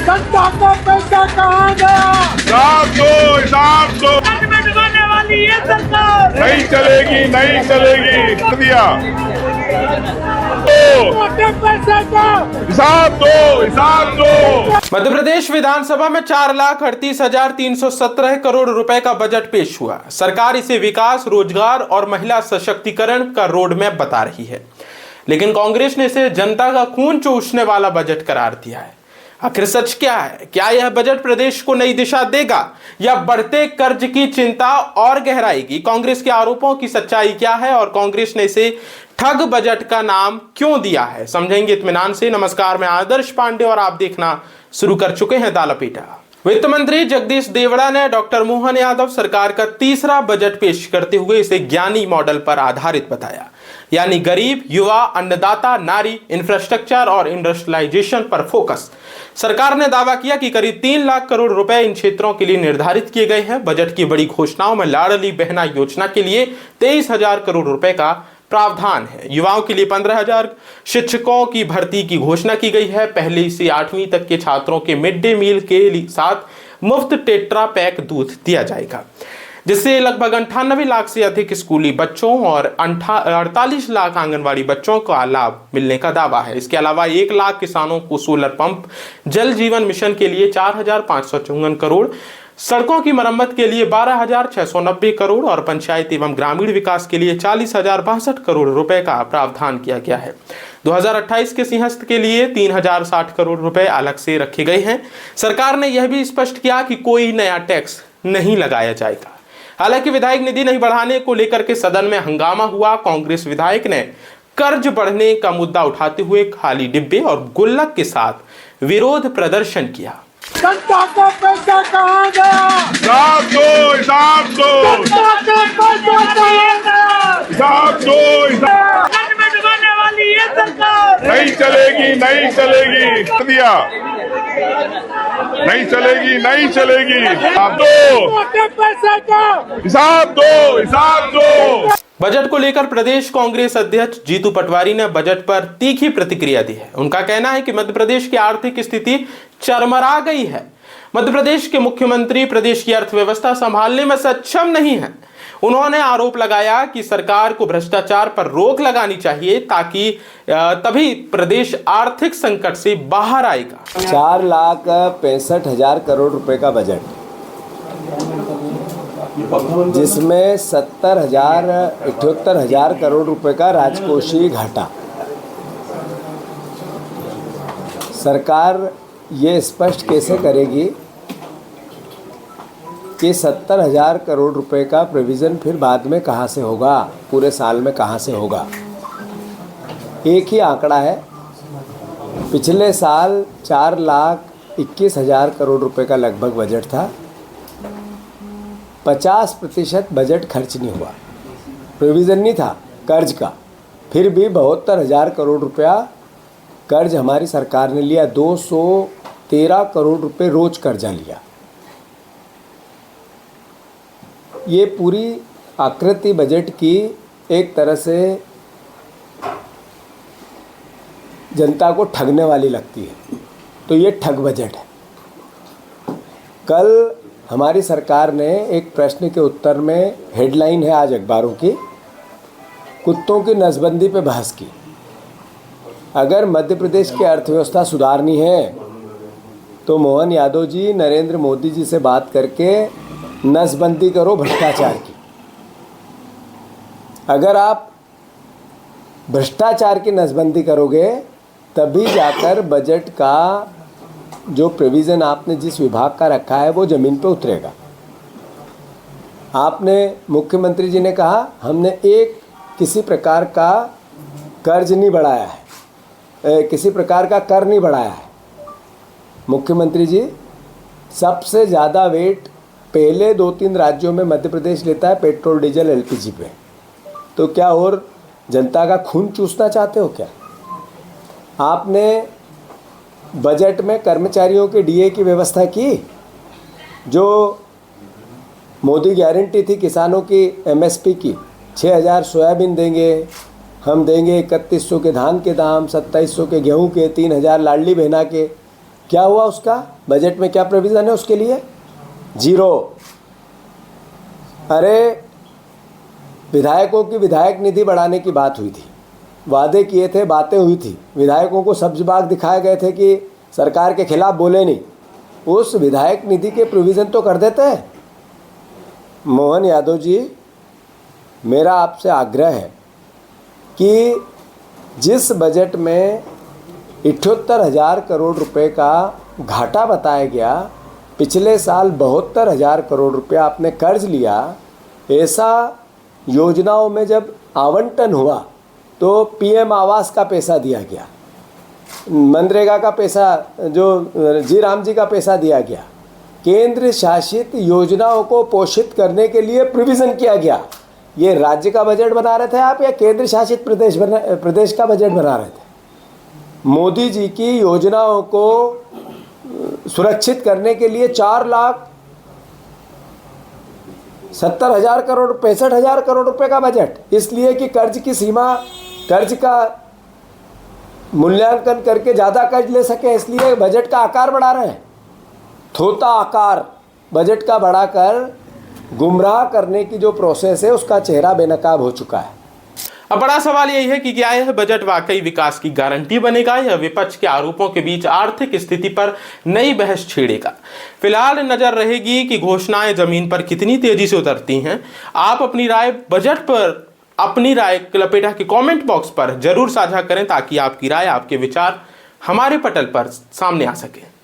जनता का पैसा कहाँ गया? हिसाब दो में डुबाने वाली ये सरकार नहीं चलेगी नहीं चलेगी दिया मोटे पैसे का हिसाब दो। मध्य प्रदेश विधानसभा में 4,38,317 करोड़ रुपए का बजट पेश हुआ। सरकार इसे विकास, रोजगार और महिला सशक्तिकरण का रोड मैप बता रही है, लेकिन कांग्रेस ने इसे जनता का खून चूसने वाला बजट करार दिया है। आखिर सच क्या है? क्या यह बजट प्रदेश को नई दिशा देगा या बढ़ते कर्ज की चिंता और गहराएगी? कांग्रेस के आरोपों की सच्चाई क्या है और कांग्रेस ने इसे ठग बजट का नाम क्यों दिया है, समझेंगे इत्मीनान से। नमस्कार, मैं आदर्श पांडे और आप देखना शुरू कर चुके हैं तालापीठा। वित्त मंत्री जगदीश देवड़ा ने डॉक्टर मोहन यादव सरकार का तीसरा बजट पेश करते हुए इसे ज्ञानी मॉडल पर आधारित बताया, यानी गरीब, युवा, अन्नदाता, नारी, इंफ्रास्ट्रक्चर और इंडस्ट्रियलाइजेशन पर फोकस। सरकार ने दावा किया कि करीब 3 लाख करोड़ रुपए इन क्षेत्रों के लिए निर्धारित किए गए हैं। बजट की बड़ी घोषणाओं में लाडली बहना योजना के लिए 23,000 करोड़ रुपए का प्रावधान है। युवाओं के लिए 15,000 शिक्षकों की भर्ती की घोषणा की गई है। पहली से 8वीं तक के छात्रों के मिड डे मील के साथ मुफ्त टेट्रा पैक दूध दिया जाएगा, जिससे लगभग 98 लाख से अधिक स्कूली बच्चों और 48 लाख आंगनवाड़ी बच्चों का लाभ मिलने का दावा है। इसके अलावा 1 लाख किसानों को सोलर पंप, जल जीवन मिशन के लिए 4,554 करोड़, सड़कों की मरम्मत के लिए 12,690 करोड़ और पंचायत एवं ग्रामीण विकास के लिए 40,062 करोड़ रुपए का प्रावधान किया गया है। 2028 के सिंहस्थ के लिए 3,060 करोड़ रुपए अलग से रखे गए हैं। सरकार ने यह भी स्पष्ट किया कि कोई नया टैक्स नहीं लगाया जाएगा। हालांकि विधायक निधि नहीं बढ़ाने को लेकर के सदन में हंगामा हुआ। कांग्रेस विधायक ने कर्ज बढ़ने का मुद्दा उठाते हुए खाली डिब्बे और गुल्लक के साथ विरोध प्रदर्शन किया। जनता का पैसा कहाँ गया? हिसाब दो जनता का पैसा कहाँ गया? हिसाब दो कर्ज में डुबाने वाली ये सरकार नहीं चलेगी दिया नहीं चलेगी हिसाब दो मोटे पैसे का हिसाब दो। बजट को लेकर प्रदेश कांग्रेस अध्यक्ष जीतू पटवारी ने बजट पर तीखी प्रतिक्रिया दी है। उनका कहना है कि मध्य प्रदेश की आर्थिक स्थिति चरमरा गई है। मध्य प्रदेश के मुख्यमंत्री प्रदेश की अर्थव्यवस्था संभालने में सक्षम नहीं है। उन्होंने आरोप लगाया कि सरकार को भ्रष्टाचार पर रोक लगानी चाहिए, ताकि तभी प्रदेश आर्थिक संकट से बाहर आएगा। 4,65,000 करोड़ रुपए का बजट, जिसमें 78,000 करोड़ रुपए का राजकोषीय घाटा। सरकार ये स्पष्ट कैसे करेगी कि 70,000 करोड़ रुपए का प्रोविज़न फिर बाद में कहाँ से होगा, पूरे साल में कहाँ से होगा? एक ही आंकड़ा है। पिछले साल 4,21,000 करोड़ रुपए का लगभग बजट था। 50% बजट खर्च नहीं हुआ, प्रोविज़न नहीं था कर्ज का। फिर भी 72,000 करोड़ रुपया कर्ज हमारी सरकार ने लिया। 213 करोड़ रुपए रोज कर्जा लिया। ये पूरी आकृति बजट की एक तरह से जनता को ठगने वाली लगती है, तो ये ठग बजट है। कल हमारी सरकार ने एक प्रश्न के उत्तर में, हेडलाइन है आज अखबारों की, कुत्तों की नसबंदी पे बहस की। अगर मध्य प्रदेश की अर्थव्यवस्था सुधारनी है तो मोहन यादव जी नरेंद्र मोदी जी से बात करके नसबंदी करो भ्रष्टाचार की। अगर आप भ्रष्टाचार की नसबंदी करोगे तभी जाकर बजट का जो प्रोविज़न आपने जिस विभाग का रखा है वो ज़मीन पे उतरेगा। आपने, मुख्यमंत्री जी ने कहा हमने किसी प्रकार का कर्ज नहीं बढ़ाया है, किसी प्रकार का कर नहीं बढ़ाया है। मुख्यमंत्री जी, सबसे ज़्यादा वेट पहले 2-3 राज्यों में मध्य प्रदेश लेता है पेट्रोल, डीजल, एलपीजी पे। तो क्या और जनता का खून चूसना चाहते हो क्या? आपने बजट में कर्मचारियों के डीए की व्यवस्था की, जो मोदी गारंटी थी किसानों की एमएसपी की। 6,000 सोयाबीन देंगे, हम देंगे 3,100 के धान के दाम, 2,700 के गेहूं के, 3,000 लाडली बहना के। क्या हुआ उसका? बजट में क्या प्रोविज़न है उसके लिए? 0। अरे विधायकों की विधायक निधि बढ़ाने की बात हुई थी, वादे किए थे, बातें हुई थी, विधायकों को सब्ज बाग दिखाए गए थे कि सरकार के खिलाफ बोले नहीं। उस विधायक निधि के प्रोविज़न तो कर देते हैं। मोहन यादव जी, मेरा आपसे आग्रह है कि जिस बजट में 78,000 करोड़ रुपए का घाटा बताया गया, पिछले साल 72,000 करोड़ रुपया आपने कर्ज लिया, ऐसा योजनाओं में जब आवंटन हुआ तो पीएम आवास का पैसा दिया गया, मनरेगा का पैसा, जो जी राम जी का पैसा दिया गया, केंद्र शासित योजनाओं को पोषित करने के लिए प्रोविज़न किया गया। ये राज्य का बजट बना रहे थे आप या केंद्र शासित प्रदेश का बजट बना रहे थे? मोदी जी की योजनाओं को सुरक्षित करने के लिए 4,70,000 करोड़ 65,000 करोड़ रुपए का बजट, इसलिए कि कर्ज की सीमा, कर्ज का मूल्यांकन करके ज़्यादा कर्ज ले सके, इसलिए बजट का आकार बढ़ा रहे हैं। थोता आकार बजट का बढ़ाकर गुमराह करने की जो प्रोसेस है उसका चेहरा बेनकाब हो चुका है। अब बड़ा सवाल यही है कि क्या यह बजट वाकई विकास की गारंटी बनेगा या विपक्ष के आरोपों के बीच आर्थिक स्थिति पर नई बहस छेड़ेगा। फिलहाल नजर रहेगी कि घोषणाएं जमीन पर कितनी तेजी से उतरती हैं। आप अपनी राय बजट पर, अपनी राय लपेटा के कमेंट बॉक्स पर जरूर साझा करें ताकि आपकी राय, आपके विचार हमारे पटल पर सामने आ सके।